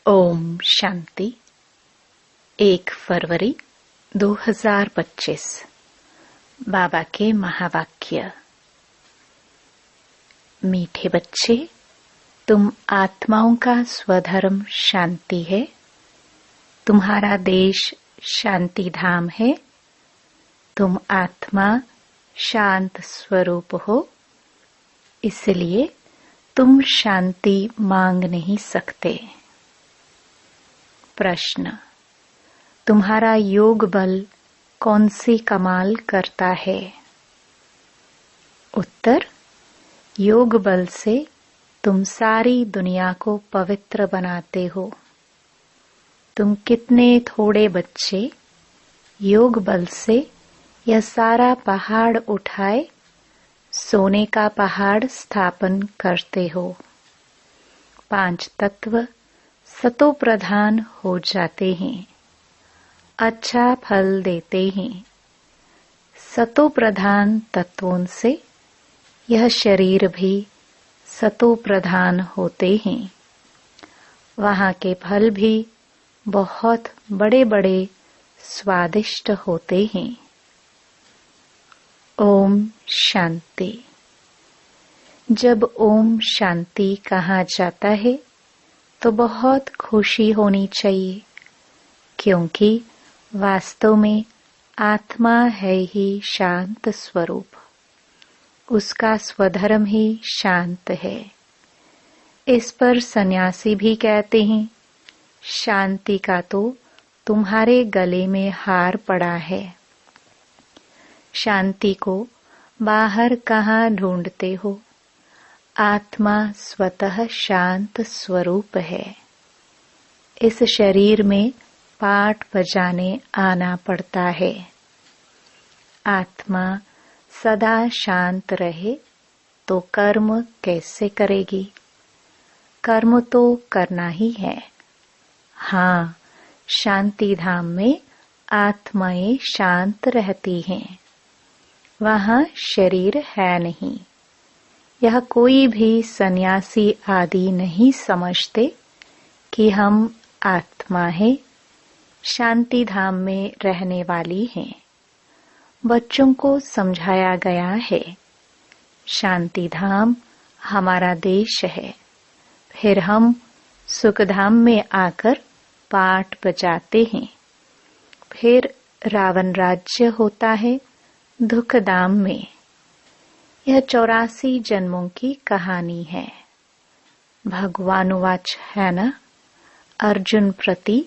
ओम शांति। 1 फरवरी 2025। बाबा के महावाक्य। मीठे बच्चे, तुम आत्माओं का स्वधर्म शांति है। तुम्हारा देश शांति धाम है। तुम आत्मा शांत स्वरूप हो, इसलिए तुम शांति मांग नहीं सकते। प्रश्न: तुम्हारा योग बल कौन सी कमाल करता है? उत्तर: योग बल से तुम सारी दुनिया को पवित्र बनाते हो। तुम कितने थोड़े बच्चे योग बल से यह सारा पहाड़ उठाए सोने का पहाड़ स्थापन करते हो। 5 तत्व सतो प्रधान हो जाते हैं, अच्छा फल देते हैं। सतो प्रधान तत्वों से यह शरीर भी सतो प्रधान होते हैं। वहाँ के फल भी बहुत बड़े बड़े स्वादिष्ट होते हैं। ओम शांति। जब ओम शांति कहा जाता है तो बहुत खुशी होनी चाहिए, क्योंकि वास्तव में आत्मा है ही शांत स्वरूप। उसका स्वधर्म ही शांत है। इस पर सन्यासी भी कहते हैं, शांति का तो तुम्हारे गले में हार पड़ा है। शांति को बाहर कहाँ ढूंढते हो? आत्मा स्वतः शांत स्वरूप है। इस शरीर में पाठ बजाने आना पड़ता है। आत्मा सदा शांत रहे तो कर्म कैसे करेगी? कर्म तो करना ही है। हाँ, शांति धाम में आत्माएं शांत रहती हैं। वहाँ शरीर है नहीं। यह कोई भी सन्यासी आदि नहीं समझते कि हम आत्मा है, शांति धाम में रहने वाली हैं। बच्चों को समझाया गया है, शांति धाम हमारा देश है। फिर हम सुख धाम में आकर पाठ बजाते हैं। फिर रावण राज्य होता है दुख धाम में। यह 84 जन्मों की कहानी है। भगवानुवाच है ना अर्जुन प्रति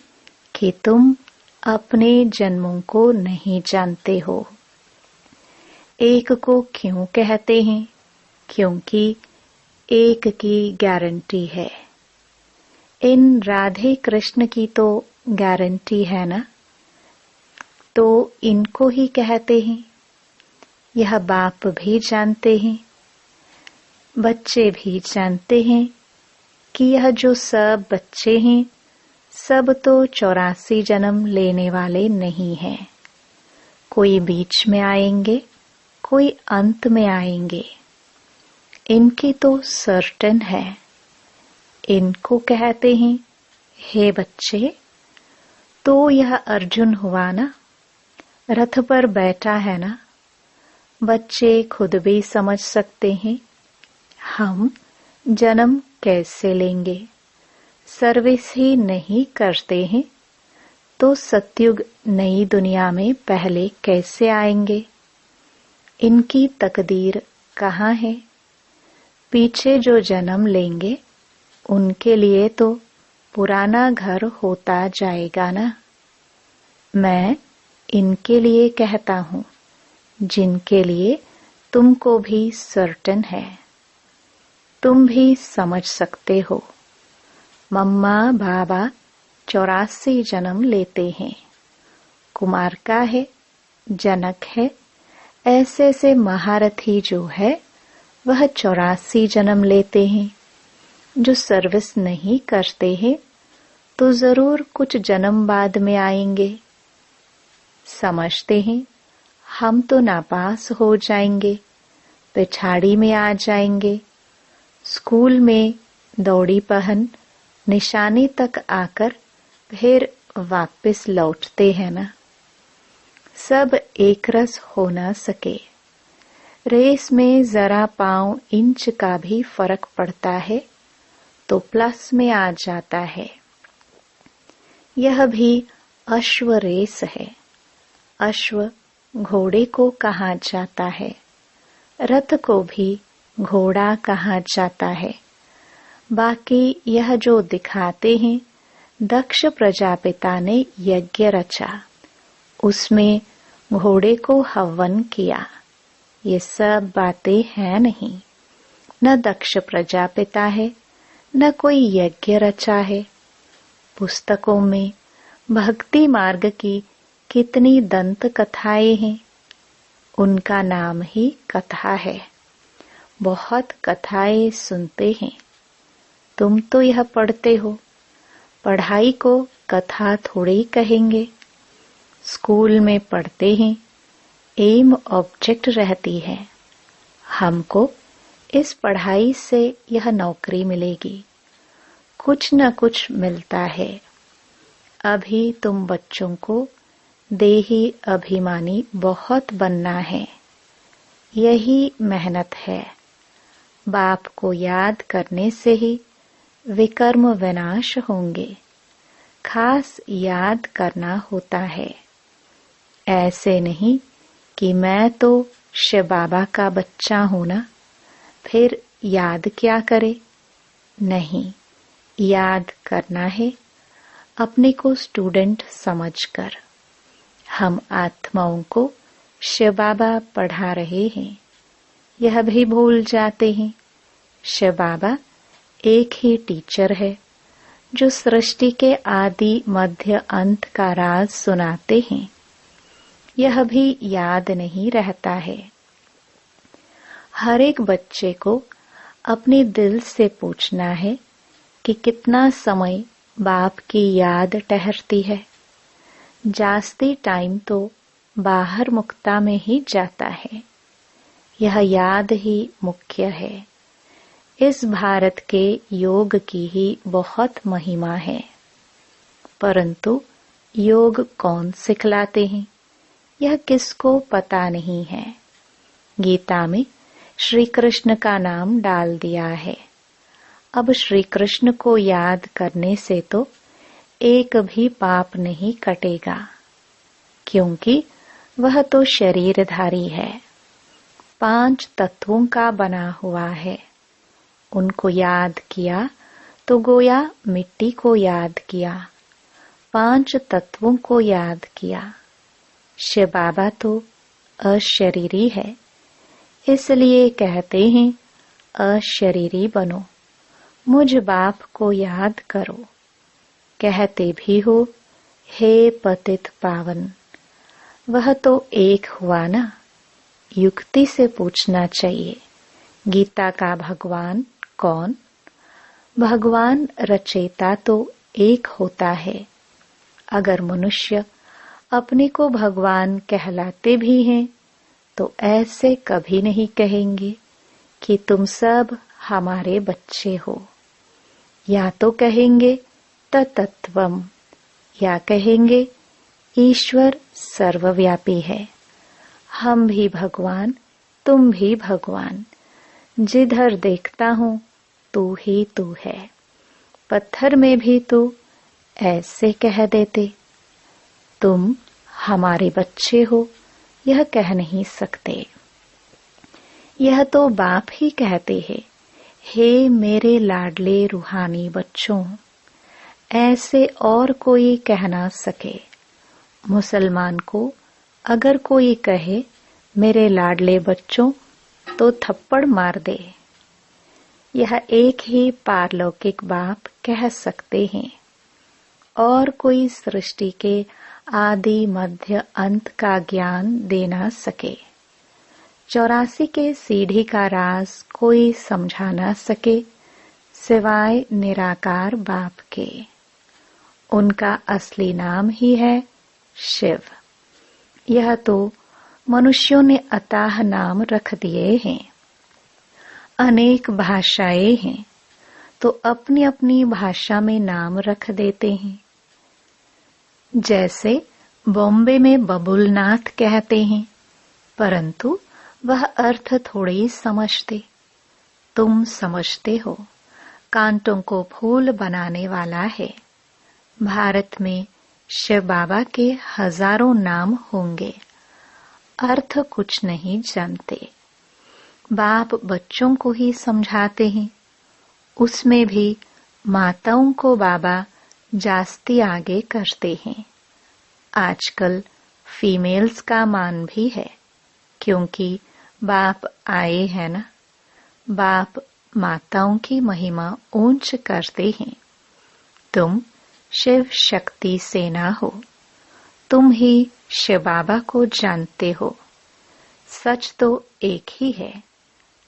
कि तुम अपने जन्मों को नहीं जानते हो। एक को क्यों कहते हैं? क्योंकि एक की गारंटी है। इन राधे कृष्ण की तो गारंटी है ना, तो इनको ही कहते हैं। यह बाप भी जानते हैं, बच्चे भी जानते हैं कि यह जो सब बच्चे हैं सब तो 84 जन्म लेने वाले नहीं हैं। कोई बीच में आएंगे, कोई अंत में आएंगे। इनकी तो सर्टेन है। इनको कहते हैं, हे बच्चे, तो यह अर्जुन हुआ ना, रथ पर बैठा है ना। बच्चे खुद भी समझ सकते हैं हम जन्म कैसे लेंगे। सर्विस ही नहीं करते हैं तो सतयुग नई दुनिया में पहले कैसे आएंगे? इनकी तकदीर कहाँ है? पीछे जो जन्म लेंगे उनके लिए तो पुराना घर होता जाएगा ना। मैं इनके लिए कहता हूँ जिनके लिए तुमको भी सर्टेन है। तुम भी समझ सकते हो। मम्मा बाबा 84 जन्म लेते हैं। कुमार का है, जनक है, ऐसे से महारथी जो है वह 84 जन्म लेते हैं। जो सर्विस नहीं करते हैं तो जरूर कुछ जन्म बाद में आएंगे। समझते हैं हम तो नापास हो जाएंगे, पिछाड़ी में आ जाएंगे। स्कूल में दौड़ी पहन निशाने तक आकर फिर वापस लौटते हैं ना। सब एक रस हो ना सके। रेस में जरा पांव इंच का भी फर्क पड़ता है तो प्लस में आ जाता है। यह भी अश्व रेस है। अश्व घोड़े को कहा जाता है, रथ को भी घोड़ा कहा जाता है। बाकी यह जो दिखाते हैं, दक्ष प्रजापिता ने यज्ञ रचा, उसमें घोड़े को हवन किया, ये सब बातें हैं नहीं। न दक्ष प्रजापिता है, न कोई यज्ञ रचा है। पुस्तकों में भक्ति मार्ग की कितनी दंत कथाएं हैं, उनका नाम ही कथा है। बहुत कथाएं सुनते हैं। तुम तो यह पढ़ते हो, पढ़ाई को कथा थोड़े ही कहेंगे। स्कूल में पढ़ते हैं, एम ऑब्जेक्ट रहती है, हमको इस पढ़ाई से यह नौकरी मिलेगी, कुछ न कुछ मिलता है। अभी तुम बच्चों को देही अभिमानी बहुत बनना है, यही मेहनत है। बाप को याद करने से ही विकर्म विनाश होंगे, खास याद करना होता है। ऐसे नहीं कि मैं तो शिव बाबा का बच्चा हूं ना, फिर याद क्या करे। नहीं, याद करना है अपने को स्टूडेंट समझकर। हम आत्माओं को शिव बाबा पढ़ा रहे हैं, यह भी भूल जाते हैं। शिव बाबा एक ही टीचर है जो सृष्टि के आदि मध्य अंत का राज सुनाते हैं, यह भी याद नहीं रहता है। हर एक बच्चे को अपने दिल से पूछना है कि कितना समय बाप की याद ठहरती है। जास्ती टाइम तो बाहर मुक्ता में ही जाता है, यह याद ही मुख्य है। इस भारत के योग की ही बहुत महिमा है, परंतु योग कौन सिखलाते हैं, यह किसको पता नहीं है। गीता में श्री कृष्ण का नाम डाल दिया है। अब श्री कृष्ण को याद करने से तो एक भी पाप नहीं कटेगा, क्योंकि वह तो शरीरधारी है, 5 तत्वों का बना हुआ है। उनको याद किया तो गोया मिट्टी को याद किया, 5 तत्वों को याद किया। शिव बाबा तो अशरीरी है, इसलिए कहते हैं अशरीरी बनो, मुझ बाप को याद करो। कहते भी हो हे पतित पावन, वह तो एक हुआ ना। युक्ति से पूछना चाहिए, गीता का भगवान कौन? भगवान रचयिता तो एक होता है। अगर मनुष्य अपने को भगवान कहलाते भी हैं तो ऐसे कभी नहीं कहेंगे कि तुम सब हमारे बच्चे हो। या तो कहेंगे तत्त्वम, या कहेंगे ईश्वर सर्वव्यापी है, हम भी भगवान, तुम भी भगवान, जिधर देखता हूँ तू ही तू है। पत्थर में भी तू ऐसे कह देते, तुम हमारे बच्चे हो, यह कह नहीं सकते। यह तो बाप ही कहते हैं, हे मेरे लाडले रूहानी बच्चों। ऐसे और कोई कह ना सके। मुसलमान को अगर कोई कहे मेरे लाडले बच्चों तो थप्पड़ मार दे। यह एक ही पारलौकिक बाप कह सकते हैं, और कोई सृष्टि के आदि मध्य अंत का ज्ञान दे ना सके। 84 के सीढ़ी का राज कोई समझा ना सके सिवाय निराकार बाप के। उनका असली नाम ही है शिव। यह तो मनुष्यों ने अताह नाम रख दिए हैं। अनेक भाषाएं हैं, तो अपनी अपनी भाषा में नाम रख देते हैं। जैसे बॉम्बे में बबुलनाथ कहते हैं, परंतु वह अर्थ थोड़े ही समझते। तुम समझते हो, कांटों को फूल बनाने वाला है। भारत में शिव बाबा के हजारों नाम होंगे, अर्थ कुछ नहीं जानते। बाप बच्चों को ही समझाते हैं, उसमें भी माताओं को बाबा जास्ती आगे करते हैं। आजकल फीमेल्स का मान भी है, क्योंकि बाप आए हैं ना। बाप माताओं की महिमा ऊंच करते हैं। तुम शिव शक्ति सेना हो, तुम ही शिव बाबा को जानते हो। सच तो एक ही है,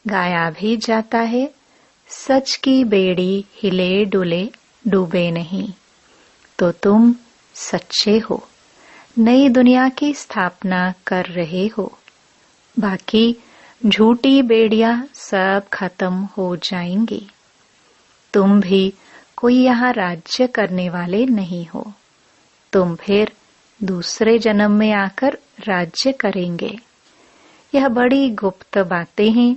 गाया भी जाता है, सच की बेड़ी हिले डुले डूबे नहीं। तो तुम सच्चे हो, नई दुनिया की स्थापना कर रहे हो। बाकी झूठी बेड़ियां सब खत्म हो जाएंगी। तुम भी कोई यहाँ राज्य करने वाले नहीं हो, तुम फिर दूसरे जन्म में आकर राज्य करेंगे। यह बड़ी गुप्त बातें हैं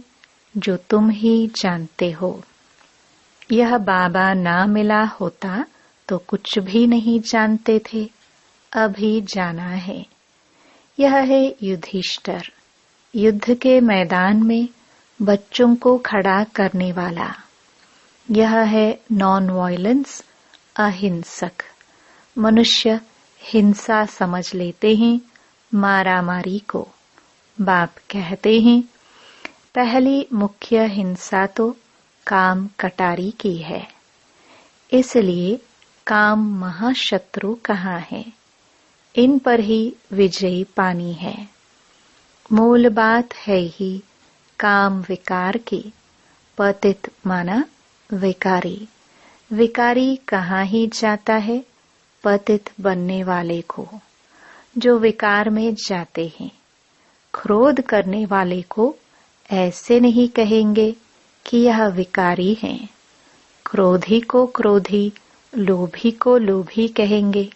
जो तुम ही जानते हो। यह बाबा ना मिला होता तो कुछ भी नहीं जानते थे, अभी जाना है। यह है युधिष्ठिर, युद्ध के मैदान में बच्चों को खड़ा करने वाला। यह है नॉन वायलेंस, अहिंसक। मनुष्य हिंसा समझ लेते हैं, मारामारी को। बाप कहते हैं, पहली मुख्य हिंसा तो काम कटारी की है। इसलिए काम महाशत्रु कहाँ है, इन पर ही विजय पानी है। मूल बात है ही काम विकार की। पतित माना विकारी। विकारी कहाँ ही जाता है, पतित बनने वाले को, जो विकार में जाते हैं। क्रोध करने वाले को ऐसे नहीं कहेंगे कि यह विकारी है। क्रोधी को क्रोधी, लोभी को लोभी कहेंगे।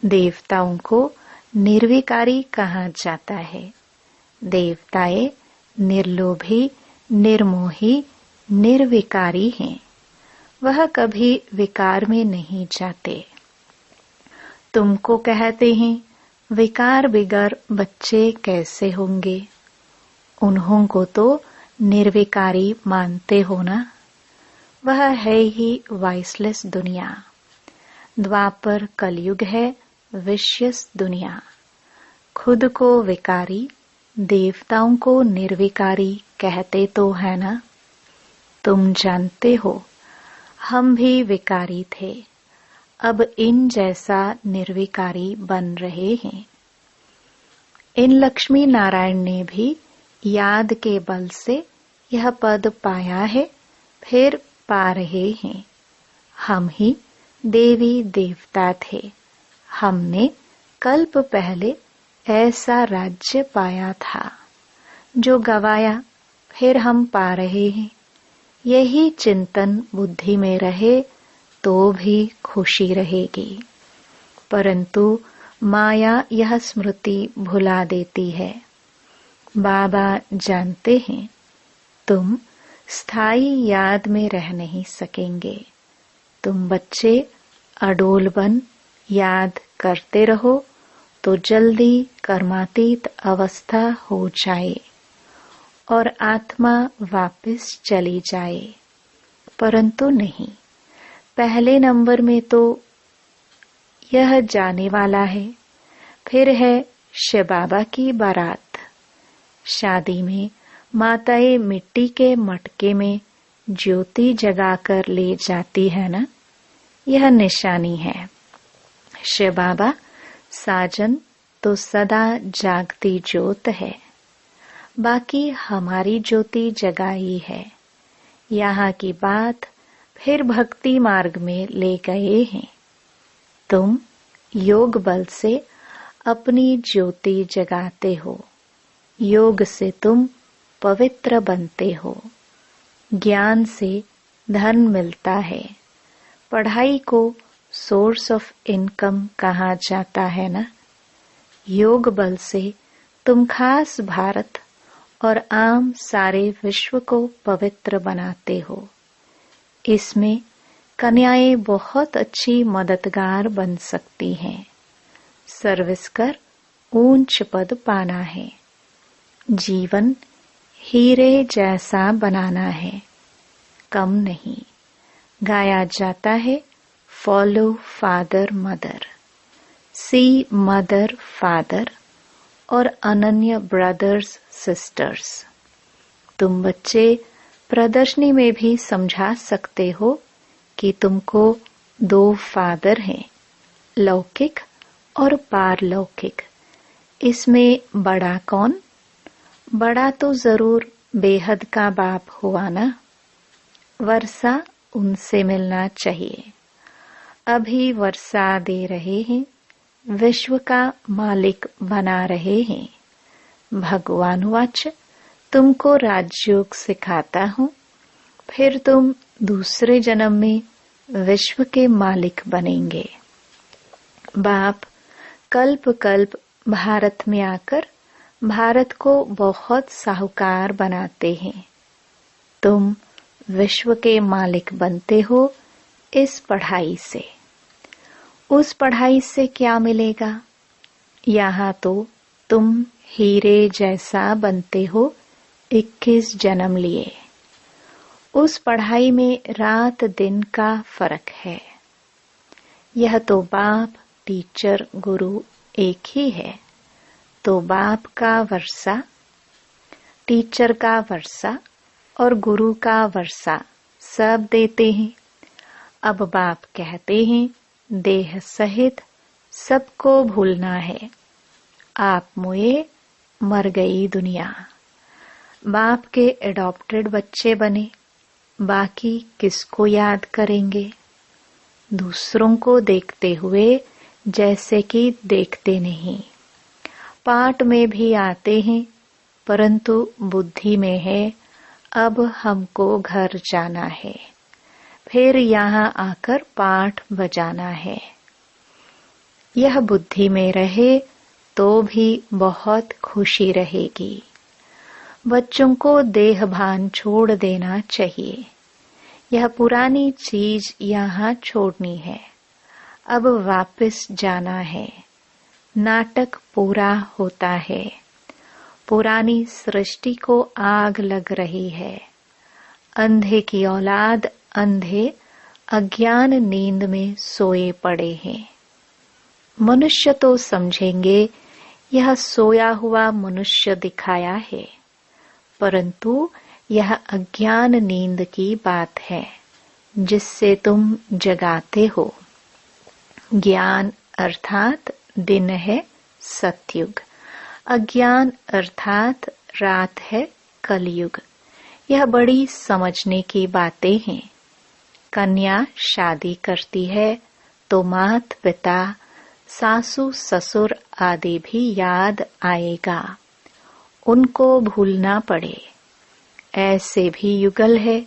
देवताओं को निर्विकारी कहा जाता है। देवताएं निर्लोभी, निर्मोही, निर्विकारी हैं। वह कभी विकार में नहीं जाते। तुमको कहते हैं, विकार बिगर बच्चे कैसे होंगे? उन्हों को तो निर्विकारी मानते हो ना। वह है ही वाइसलेस दुनिया। द्वापर कलयुग है विशेष दुनिया। खुद को विकारी, देवताओं को निर्विकारी कहते तो है ना। तुम जानते हो, हम भी विकारी थे, अब इन जैसा निर्विकारी बन रहे हैं। इन लक्ष्मी नारायण ने भी याद के बल से यह पद पाया है, फिर पा रहे हैं। हम ही देवी देवता थे। हमने कल्प पहले ऐसा राज्य पाया था, जो गवाया फिर हम पा रहे हैं। यही चिंतन बुद्धि में रहे तो भी खुशी रहेगी, परंतु माया यह स्मृति भुला देती है। बाबा जानते हैं, तुम स्थायी याद में रह नहीं सकेंगे। तुम बच्चे अडोल बन याद करते रहो तो जल्दी कर्मातीत अवस्था हो जाए और आत्मा वापस चली जाए। परंतु नहीं, पहले नंबर में तो यह जाने वाला है। फिर है शिव बाबा की बारात। शादी में माताएं मिट्टी के मटके में ज्योति जगाकर ले जाती है ना, यह निशानी है। शिव बाबा साजन तो सदा जागती ज्योत है। बाकी हमारी ज्योति जगाई है। यहाँ की बात फिर भक्ति मार्ग में ले गए हैं। तुम योग बल से अपनी ज्योति जगाते हो। योग से तुम पवित्र बनते हो। ज्ञान से धन मिलता है। पढ़ाई को सोर्स ऑफ इनकम कहा जाता है ना। योग बल से तुम खास भारत और आम सारे विश्व को पवित्र बनाते हो। इसमें कन्याएं बहुत अच्छी मददगार बन सकती हैं। सर्विस कर ऊंच पद पाना है। जीवन हीरे जैसा बनाना है, कम नहीं। गाया जाता है फॉलो फादर मदर, सी मदर फादर और अनन्य ब्रदर्स सिस्टर्स। तुम बच्चे प्रदर्शनी में भी समझा सकते हो कि तुमको 2 फादर हैं, लौकिक और पारलौकिक। इसमें बड़ा कौन? बड़ा तो जरूर बेहद का बाप हुआ ना। वर्षा उनसे मिलना चाहिए। अभी वर्षा दे रहे हैं, विश्व का मालिक बना रहे हैं। भगवान वाच तुमको राजयोग सिखाता हूँ, फिर तुम दूसरे जन्म में विश्व के मालिक बनेंगे। बाप कल्प कल्प भारत में आकर भारत को बहुत साहूकार बनाते हैं। तुम विश्व के मालिक बनते हो इस पढ़ाई से। उस पढ़ाई से क्या मिलेगा? यहाँ तो तुम हीरे जैसा बनते हो 21 जन्म लिए। उस पढ़ाई में रात दिन का फर्क है। यह तो बाप टीचर गुरु एक ही है। तो बाप का वर्षा, टीचर का वर्षा और गुरु का वर्षा सब देते हैं। अब बाप कहते हैं देह सहित सबको भूलना है। आप मोए मर गई दुनिया। बाप के एडॉप्टेड बच्चे बने, बाकी किसको याद करेंगे? दूसरों को देखते हुए जैसे कि देखते नहीं। पाठ में भी आते हैं, परंतु बुद्धि में है अब हमको घर जाना है, फिर यहाँ आकर पाठ बजाना है। यह बुद्धि में रहे तो भी बहुत खुशी रहेगी। बच्चों को देह भान छोड़ देना चाहिए। यह पुरानी चीज यहाँ छोड़नी है, अब वापस जाना है। नाटक पूरा होता है। पुरानी सृष्टि को आग लग रही है। अंधे की औलाद अंधे अज्ञान नींद में सोए पड़े हैं। मनुष्य तो समझेंगे यह सोया हुआ मनुष्य दिखाया है, परंतु यह अज्ञान नींद की बात है जिससे तुम जगाते हो। ज्ञान अर्थात दिन है सतयुग, अज्ञान अर्थात रात है कलयुग। यह बड़ी समझने की बातें हैं। कन्या शादी करती है तो मात पिता सासू ससुर आदि भी याद आएगा, उनको भूलना पड़े। ऐसे भी युगल है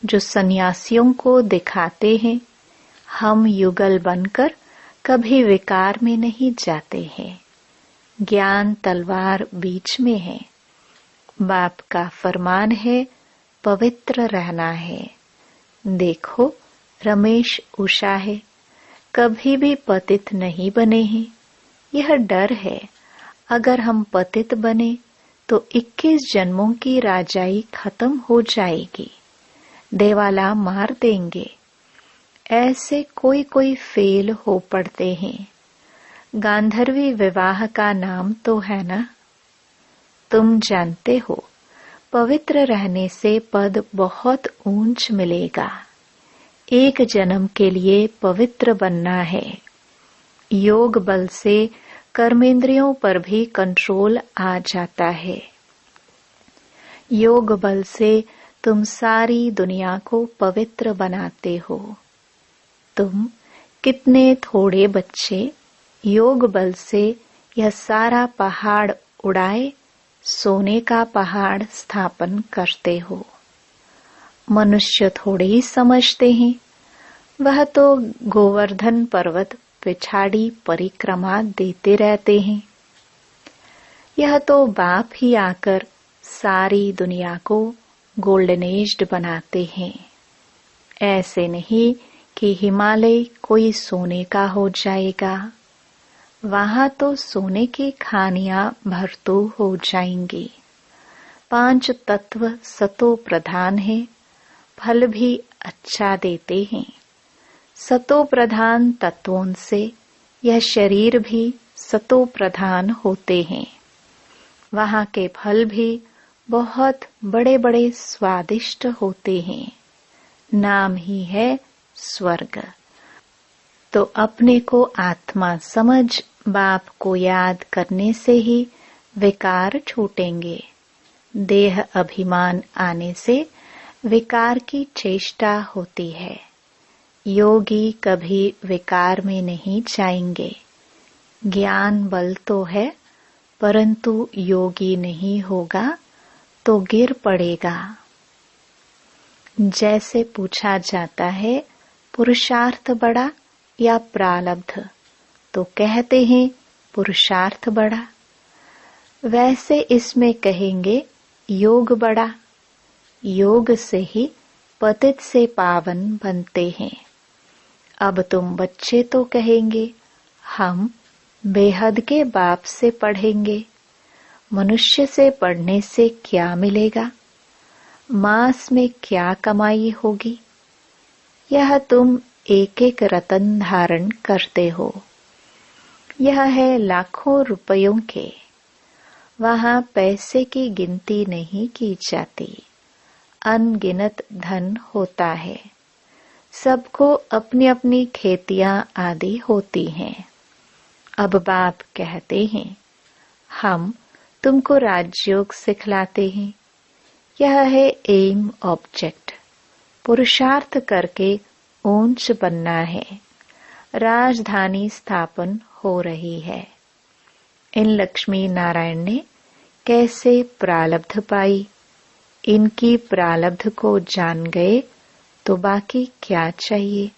जो सन्यासियों को दिखाते हैं। हम युगल बनकर कभी विकार में नहीं जाते हैं। ज्ञान तलवार बीच में है। बाप का फरमान है पवित्र रहना है। देखो रमेश उषा है, कभी भी पतित नहीं बने हैं। यह डर है अगर हम पतित बने तो 21 जन्मों की राजाई खत्म हो जाएगी, देवाला मार देंगे। ऐसे कोई कोई फेल हो पड़ते हैं। गांधर्वी विवाह का नाम तो है ना। तुम जानते हो पवित्र रहने से पद बहुत ऊंच मिलेगा। एक जन्म के लिए पवित्र बनना है। योग बल से कर्मेंद्रियों पर भी कंट्रोल आ जाता है। योग बल से तुम सारी दुनिया को पवित्र बनाते हो। तुम कितने थोड़े बच्चे योग बल से यह सारा पहाड़ उड़ाए सोने का पहाड़ स्थापन करते हो। मनुष्य थोड़े ही समझते हैं। वह तो गोवर्धन पर्वत पिछाड़ी परिक्रमा देते रहते हैं। यह तो बाप ही आकर सारी दुनिया को गोल्डन एज्ड बनाते हैं। ऐसे नहीं कि हिमालय कोई सोने का हो जाएगा। वहां तो सोने की खानियां भरतू हो जाएंगी। 5 तत्व सतो प्रधान है, फल भी अच्छा देते हैं। सतो प्रधान तत्वों से यह शरीर भी सतो प्रधान होते हैं। वहां के फल भी बहुत बड़े बड़े स्वादिष्ट होते हैं। नाम ही है स्वर्ग। तो अपने को आत्मा समझ बाप को याद करने से ही विकार छूटेंगे। देह अभिमान आने से विकार की चेष्टा होती है। योगी कभी विकार में नहीं जाएंगे। ज्ञान बल तो है, परंतु योगी नहीं होगा तो गिर पड़ेगा। जैसे पूछा जाता है पुरुषार्थ बड़ा या प्रारब्ध, तो कहते हैं पुरुषार्थ बड़ा। वैसे इसमें कहेंगे योग बड़ा। योग से ही पतित से पावन बनते हैं। अब तुम बच्चे तो कहेंगे हम बेहद के बाप से पढ़ेंगे। मनुष्य से पढ़ने से क्या मिलेगा? मास में क्या कमाई होगी? यह तुम एक एक रतन धारण करते हो। यह है लाखों रुपयों के। वहां पैसे की गिनती नहीं की जाती। अनगिनत धन होता है। सबको अपनी अपनी खेतियां आदि होती हैं। अब बाप कहते हैं हम तुमको राजयोग सिखलाते हैं। यह है एम ऑब्जेक्ट। पुरुषार्थ करके ऊंच बनना है। राजधानी स्थापन हो रही है। इन लक्ष्मी नारायण ने कैसे प्रारब्ध पाई? इनकी प्रारब्ध को जान गए तो बाकी क्या चाहिए?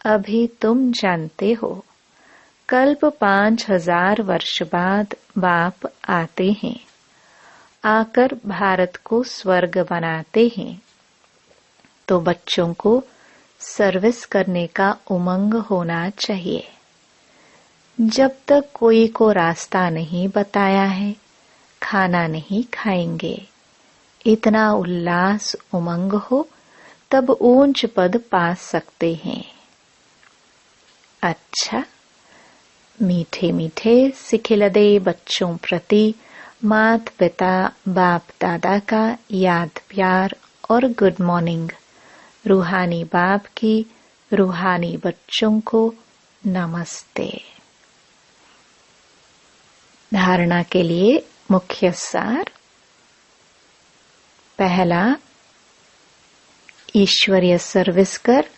अभी तुम जानते हो। कल्प 5000 वर्ष बाद बाप आते हैं। आकर भारत को स्वर्ग बनाते हैं। तो बच्चों को सर्विस करने का उमंग होना चाहिए। जब तक कोई को रास्ता नहीं बताया है, खाना नहीं खाएंगे। इतना उल्लास उमंग हो तब ऊंच पद पा सकते हैं। अच्छा, मीठे मीठे सिखिलदे बच्चों प्रति मात पिता बाप दादा का याद प्यार और गुड मॉर्निंग। रूहानी बाप की रूहानी बच्चों को नमस्ते। धारणा के लिए मुख्य सार। पहला, ईश्वरीय सर्विस कर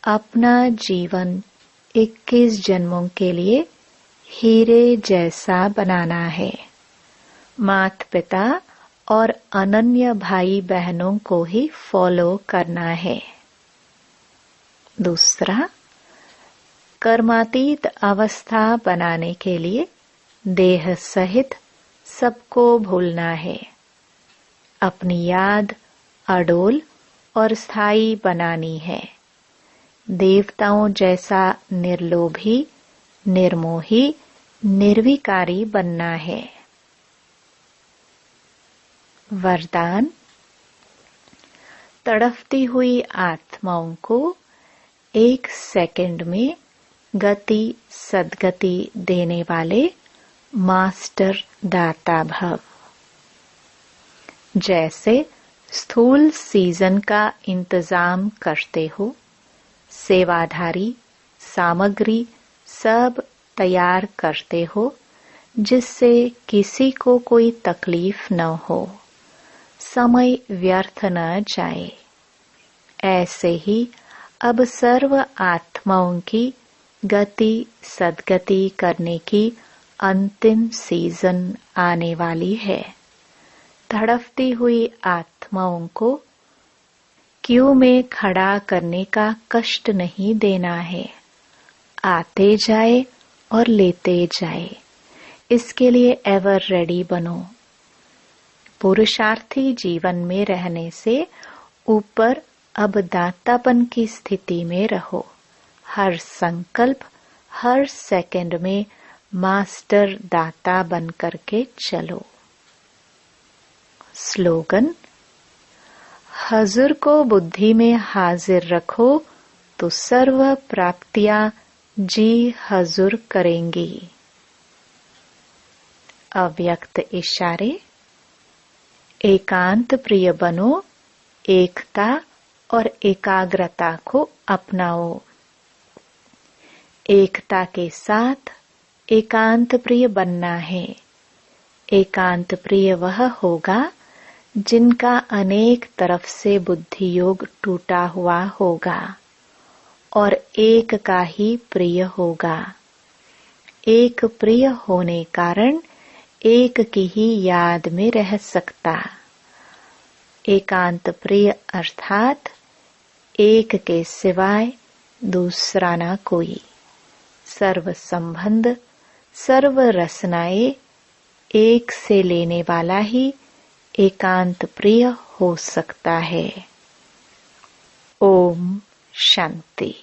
अपना जीवन 21 जन्मों के लिए हीरे जैसा बनाना है। माता पिता और अनन्य भाई बहनों को ही फॉलो करना है। दूसरा, कर्मातीत अवस्था बनाने के लिए देह सहित सबको भूलना है। अपनी याद अडोल और स्थायी बनानी है। देवताओं जैसा निर्लोभी, निर्मोही, निर्विकारी बनना है। वरदान, तड़फती हुई आत्माओं को 1 सेकंड में गति सद्गति देने वाले मास्टर दाता भव। जैसे स्थूल सीजन का इंतजाम करते हो, सेवाधारी सामग्री सब तैयार करते हो जिससे किसी को कोई तकलीफ न हो, समय व्यर्थ न जाए। ऐसे ही अब सर्व आत्माओं की गति सद्गति करने की अंतिम सीजन आने वाली है। तड़पती हुई आत्माओं को क्यू में खड़ा करने का कष्ट नहीं देना है। आते जाए और लेते जाए, इसके लिए एवर रेडी बनो। पुरुषार्थी जीवन में रहने से ऊपर अब दातापन की स्थिति में रहो। हर संकल्प, हर सेकंड में मास्टर दाता बन करके चलो। स्लोगन: हजूर को बुद्धि में हाजिर रखो तो सर्व प्राप्तियां जी हजूर करेंगी। अव्यक्त इशारे: एकांत प्रिय बनो, एकता और एकाग्रता को अपनाओ। एकता के साथ एकांत प्रिय बनना है। एकांत प्रिय वह होगा जिनका अनेक तरफ से बुद्धि योग टूटा हुआ होगा और एक का ही प्रिय होगा। एक प्रिय होने कारण एक की ही याद में रह सकता। एकांत प्रिय अर्थात एक के सिवाय दूसरा ना कोई। सर्व संबंध, सर्व रसनाएं एक से लेने वाला ही एकांत प्रिय हो सकता है। ओम शांति।